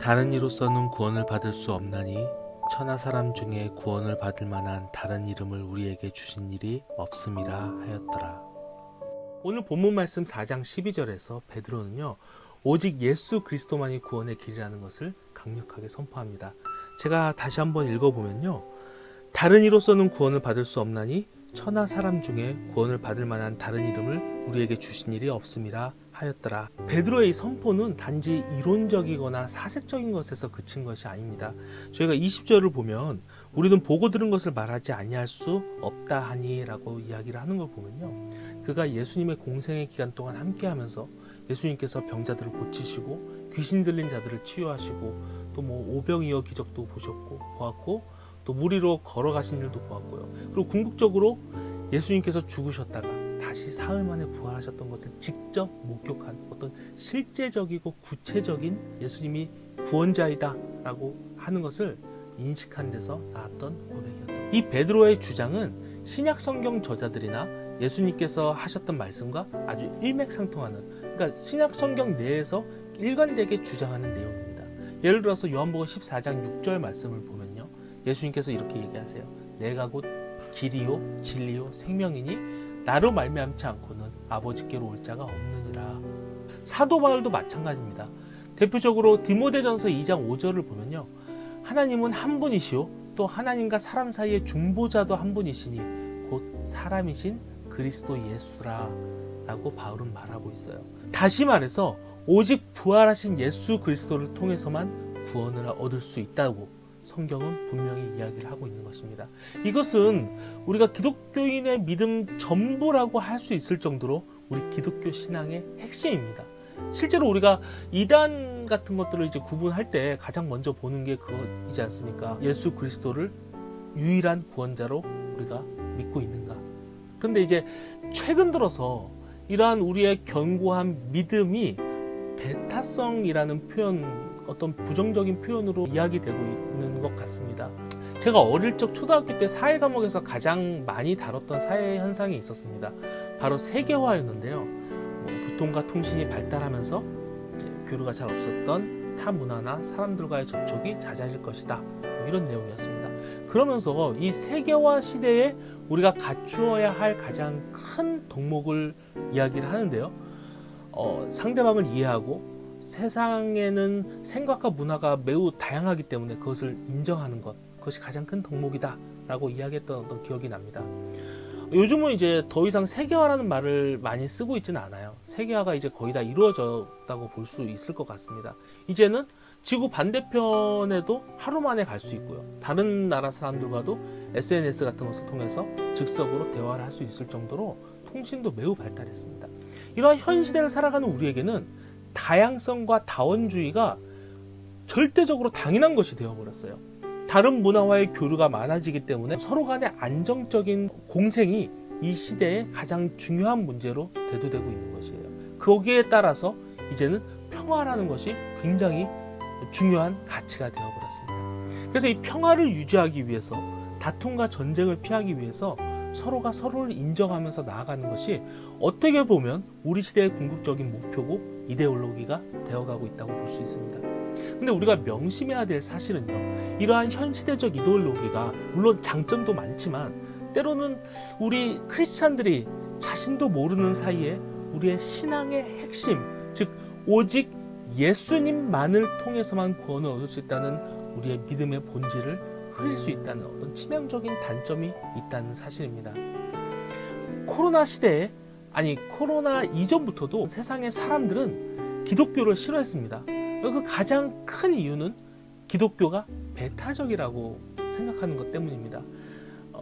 다른 이로서는 구원을 받을 수 없나니 천하 사람 중에 구원을 받을 만한 다른 이름을 우리에게 주신 일이 없음이라 하였더라. 오늘 본문 말씀 4장 12절에서 베드로는요, 오직 예수 그리스도만이 구원의 길이라는 것을 강력하게 선포합니다. 제가 다시 한번 읽어보면요, 다른 이로서는 구원을 받을 수 없나니 천하 사람 중에 구원을 받을 만한 다른 이름을 우리에게 주신 일이 없음이라 하였더라. 베드로의 이 선포는 단지 이론적이거나 사색적인 것에서 그친 것이 아닙니다. 저희가 20절을 보면 우리는 보고 들은 것을 말하지 아니할 수 없다 하니 라고 이야기를 하는 걸 보면요, 그가 예수님의 공생의 기간 동안 함께하면서 예수님께서 병자들을 고치시고 귀신 들린 자들을 치유하시고 또 오병이어 기적도 보았고 또 물 위로 걸어가신 일도 보았고요. 그리고 궁극적으로 예수님께서 죽으셨다가 다시 사흘 만에 부활하셨던 것을 직접 목격한 어떤 실제적이고 구체적인 예수님이 구원자이다 라고 하는 것을 인식한 데서 나왔던 고백이었던, 이 베드로의 주장은 신약 성경 저자들이나 예수님께서 하셨던 말씀과 아주 일맥상통하는, 그러니까 신약 성경 내에서 일관되게 주장하는 내용입니다. 예를 들어서 요한복음 14장 6절 말씀을 보면요, 예수님께서 이렇게 얘기하세요. 내가 곧 길이요 진리요 생명이니 나로 말미암지 않고는 아버지께로 올 자가 없느니라. 사도 바울도 마찬가지입니다. 대표적으로 디모데전서 2장 5절을 보면요, 하나님은 한 분이시요 또 하나님과 사람 사이의 중보자도 한 분이시니 곧 사람이신 그리스도 예수라 라고 바울은 말하고 있어요. 다시 말해서 오직 부활하신 예수 그리스도를 통해서만 구원을 얻을 수 있다고 성경은 분명히 이야기를 하고 있는 것입니다. 이것은 우리가 기독교인의 믿음 전부라고 할 수 있을 정도로 우리 기독교 신앙의 핵심입니다. 실제로 우리가 이단 같은 것들을 이제 구분할 때 가장 먼저 보는 게 그거이지 않습니까? 예수 그리스도를 유일한 구원자로 우리가 믿고 있는가? 그런데 이제 최근 들어서 이러한 우리의 견고한 믿음이 배타성이라는 표현, 어떤 부정적인 표현으로 이야기되고 있는 것 같습니다. 제가 어릴 적 초등학교 때 사회 과목에서 가장 많이 다뤘던 사회 현상이 있었습니다. 바로 세계화였는데요. 교통과 통신이 발달하면서 이제 교류가 잘 없었던 타 문화나 사람들과의 접촉이 잦아질 것이다, 이런 내용이었습니다. 그러면서 이 세계화 시대에 우리가 갖추어야 할 가장 큰 덕목을 이야기를 하는데요, 상대방을 이해하고 세상에는 생각과 문화가 매우 다양하기 때문에 그것을 인정하는 것, 그것이 가장 큰 덕목이다 라고 이야기했던 어떤 기억이 납니다. 요즘은 이제 더 이상 세계화라는 말을 많이 쓰고 있지는 않아요. 세계화가 이제 거의 다 이루어졌다고 볼 수 있을 것 같습니다. 이제는 지구 반대편에도 하루 만에 갈 수 있고요, 다른 나라 사람들과도 SNS 같은 것을 통해서 즉석으로 대화를 할 수 있을 정도로 통신도 매우 발달했습니다. 이러한 현 시대를 살아가는 우리에게는 다양성과 다원주의가 절대적으로 당연한 것이 되어버렸어요. 다른 문화와의 교류가 많아지기 때문에 서로 간의 안정적인 공생이 이 시대의 가장 중요한 문제로 대두되고 있는 것이에요. 거기에 따라서 이제는 평화라는 것이 굉장히 중요한 가치가 되어버렸습니다. 그래서 이 평화를 유지하기 위해서, 다툼과 전쟁을 피하기 위해서 서로가 서로를 인정하면서 나아가는 것이 어떻게 보면 우리 시대의 궁극적인 목표고 이데올로기가 되어가고 있다고 볼 수 있습니다. 근데 우리가 명심해야 될 사실은요, 이러한 현시대적 이데올로기가 물론 장점도 많지만 때로는 우리 크리스찬들이 자신도 모르는 사이에 우리의 신앙의 핵심, 즉 오직 예수님만을 통해서만 구원을 얻을 수 있다는 우리의 믿음의 본질을 흘릴 수 있다는 어떤 치명적인 단점이 있다는 사실입니다. 코로나 시대에, 코로나 이전부터도 세상의 사람들은 기독교를 싫어했습니다. 그 가장 큰 이유는 기독교가 배타적이라고 생각하는 것 때문입니다.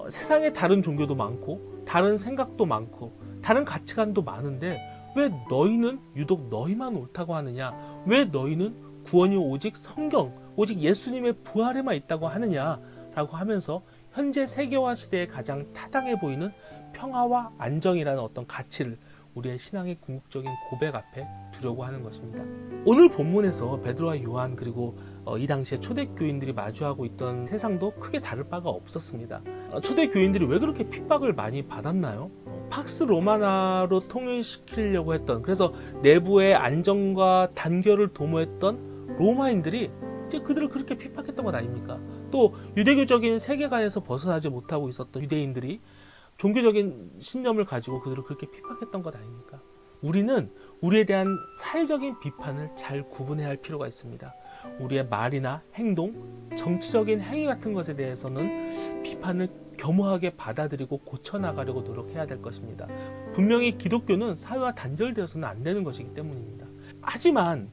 세상에 다른 종교도 많고 다른 생각도 많고 다른 가치관도 많은데 왜 너희는 유독 너희만 옳다고 하느냐, 왜 너희는 구원이 오직 성경, 오직 예수님의 부활에만 있다고 하느냐라고 하면서 현재 세계화 시대에 가장 타당해 보이는 평화와 안정이라는 어떤 가치를 우리의 신앙의 궁극적인 고백 앞에 두려고 하는 것입니다. 오늘 본문에서 베드로와 요한 그리고 이 당시에 초대교인들이 마주하고 있던 세상도 크게 다를 바가 없었습니다. 초대교인들이 왜 그렇게 핍박을 많이 받았나요? 팍스 로마나로 통일시키려고 했던, 그래서 내부의 안정과 단결을 도모했던 로마인들이 이제 그들을 그렇게 핍박했던 것 아닙니까? 또 유대교적인 세계관에서 벗어나지 못하고 있었던 유대인들이 종교적인 신념을 가지고 그들을 그렇게 핍박했던 것 아닙니까? 우리는 우리에 대한 사회적인 비판을 잘 구분해야 할 필요가 있습니다. 우리의 말이나 행동, 정치적인 행위 같은 것에 대해서는 비판을 겸허하게 받아들이고 고쳐나가려고 노력해야 될 것입니다. 분명히 기독교는 사회와 단절되어서는 안 되는 것이기 때문입니다. 하지만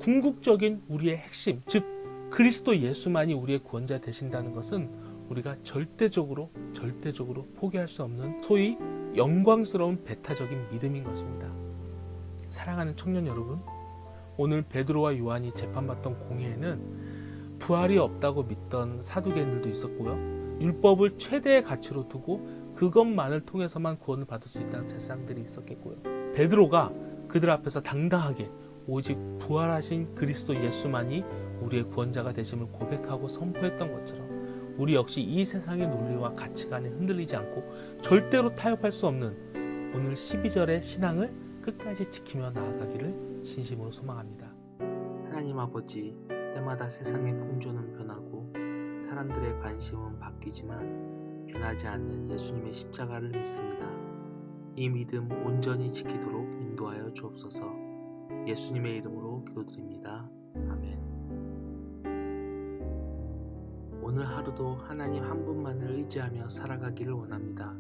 궁극적인 우리의 핵심, 즉 그리스도 예수만이 우리의 구원자 되신다는 것은 우리가 절대적으로 포기할 수 없는 소위 영광스러운 배타적인 믿음인 것입니다. 사랑하는 청년 여러분, 오늘 베드로와 요한이 재판받던 공회에는 부활이 없다고 믿던 사두개인들도 있었고요. 율법을 최대의 가치로 두고 그것만을 통해서만 구원을 받을 수 있다는 제사장들이 있었겠고요. 베드로가 그들 앞에서 당당하게 오직 부활하신 그리스도 예수만이 우리의 구원자가 되심을 고백하고 선포했던 것처럼 우리 역시 이 세상의 논리와 가치관에 흔들리지 않고 절대로 타협할 수 없는 오늘 12절의 신앙을 끝까지 지키며 나아가기를 진심으로 소망합니다. 하나님 아버지, 때마다 세상의 풍조는 변하고 사람들의 관심은 바뀌지만 변하지 않는 예수님의 십자가를 믿습니다. 이 믿음 온전히 지키도록 인도하여 주옵소서. 예수님의 이름으로 기도드립니다. 아멘. 오늘 하루도 하나님 한 분만을 의지하며 살아가기를 원합니다.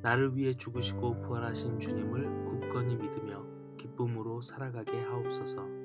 나를 위해 죽으시고 부활하신 주님을 굳건히 믿으며 기쁨으로 살아가게 하옵소서.